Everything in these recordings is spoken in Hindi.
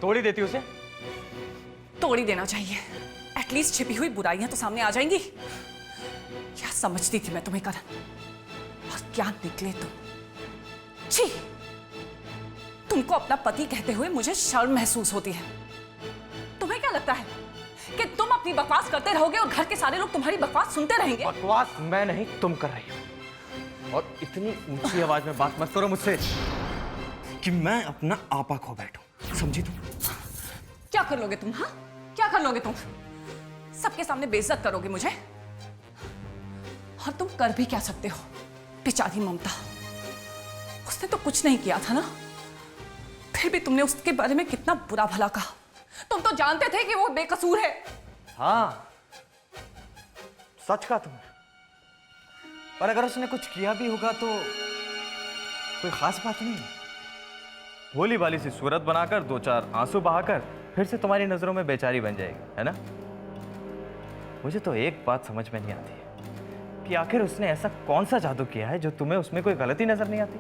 तोड़ ही देती उसे। तोड़ ही देना चाहिए, एटलीस्ट छिपी हुई बुराइयां तो सामने आ जाएंगी। क्या समझती थी मैं तुम्हें करण, और क्या निकले तुम। छी, तुमको अपना पति कहते हुए मुझे शर्म महसूस होती है। तुम्हें क्या लगता है कि तुम अपनी बकवास करते रहोगे और घर के सारे लोग तुम्हारी बकवास सुनते रहेंगे? बकवास मैं नहीं, तुम कर रही हो। और इतनी ऊंची आवाज में बात मत करो मुझसे कि मैं अपना आपा खो बैठूं, समझी तुम? क्या कर लोगे तुम? हाँ, क्या कर लोगे तुम? सबके सामने बेइज्जत करोगे मुझे? और तुम कर भी क्या सकते हो? बेचारी ममता, उसने तो कुछ नहीं किया था ना, फिर भी तुमने उसके बारे में कितना बुरा भला कहा। तुम तो जानते थे कि वो बेकसूर है। हाँ, सच कहा तुमने। पर अगर उसने कुछ किया भी होगा तो कोई खास बात नहीं है। भोली भाली सी सूरत बनाकर, दो चार आंसू बहाकर फिर से तुम्हारी नजरों में बेचारी बन जाएगी, है ना? मुझे तो एक बात समझ में नहीं आती है कि आखिर उसने ऐसा कौन सा जादू किया है जो तुम्हें उसमें कोई गलती नजर नहीं आती?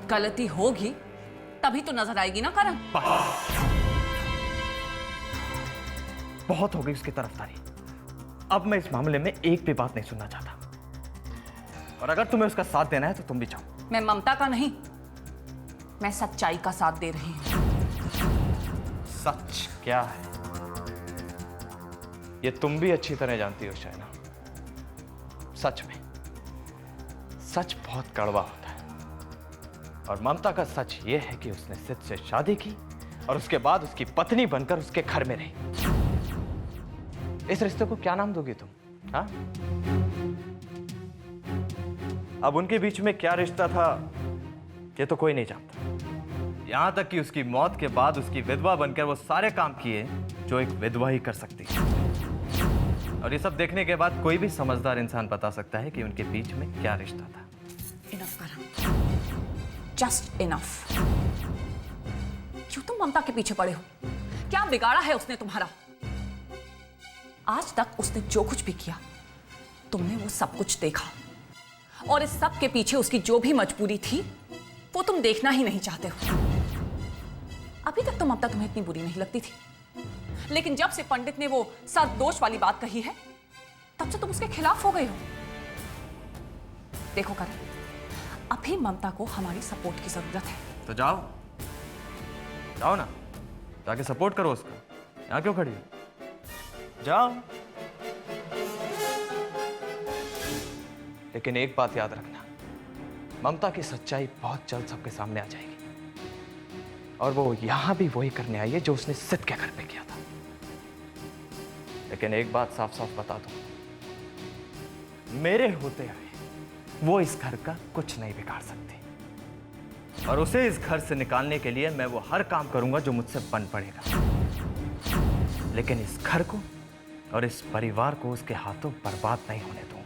गलती होगी तभी तो नजर आएगी ना करण। बहुत हो गई उसकी तरफदारी। अब मैं इस मामले में एक भी बात नहीं सुनना चाहता। और अगर तुम्हें उसका साथ देना है तो तुम भी जाओ। मैं ममता का नहीं, मैं सच्चाई का साथ दे रही हूं। सच क्या है ये तुम भी अच्छी तरह जानती हो शायना। सच में सच बहुत कड़वा होता है। और ममता का सच ये है कि उसने सिद्ध से शादी की और उसके बाद उसकी पत्नी बनकर उसके घर में रही। इस रिश्ते को क्या नाम दोगी तुम? हाँ, अब उनके बीच में क्या रिश्ता था ये तो कोई नहीं जानता। यहां तक कि उसकी मौत के बाद उसकी विधवा बनकर वो सारे काम किए जो एक विधवा ही कर सकती है। और ये सब देखने के बाद कोई भी समझदार इंसान बता सकता है कि उनके बीच में क्या रिश्ता था। इनफ करण, जस्ट इनफ। क्यों तुम ममता के पीछे पड़े हो? क्या बिगाड़ा है उसने तुम्हारा? आज तक उसने जो कुछ भी किया तुमने वो सब कुछ देखा, और इस सब के पीछे उसकी जो भी मजबूरी थी वो तुम देखना ही नहीं चाहते हो। अभी तक तो ममता तुम्हें इतनी बुरी नहीं लगती थी, लेकिन जब से पंडित ने वो सर्वदोष वाली बात कही है तब से तुम उसके खिलाफ हो गए हो। देखो करण, अभी ममता को हमारी सपोर्ट की जरूरत है। तो जाओ जाओ ना, जाके सपोर्ट करो उसका। यहां क्यों खड़ी हो? जाओ। लेकिन एक बात याद रखना, ममता की सच्चाई बहुत जल्द सबके सामने आ जाएगी। और वो यहां भी वही करने आई है जो उसने सिद्ध के घर पे किया था। लेकिन एक बात साफ साफ बता दूं, मेरे होते हुए वो इस घर का कुछ नहीं बिगाड़ सकती। और उसे इस घर से निकालने के लिए मैं वो हर काम करूंगा जो मुझसे बन पड़ेगा। लेकिन इस घर को और इस परिवार को उसके हाथों बर्बाद नहीं होने दूंगा।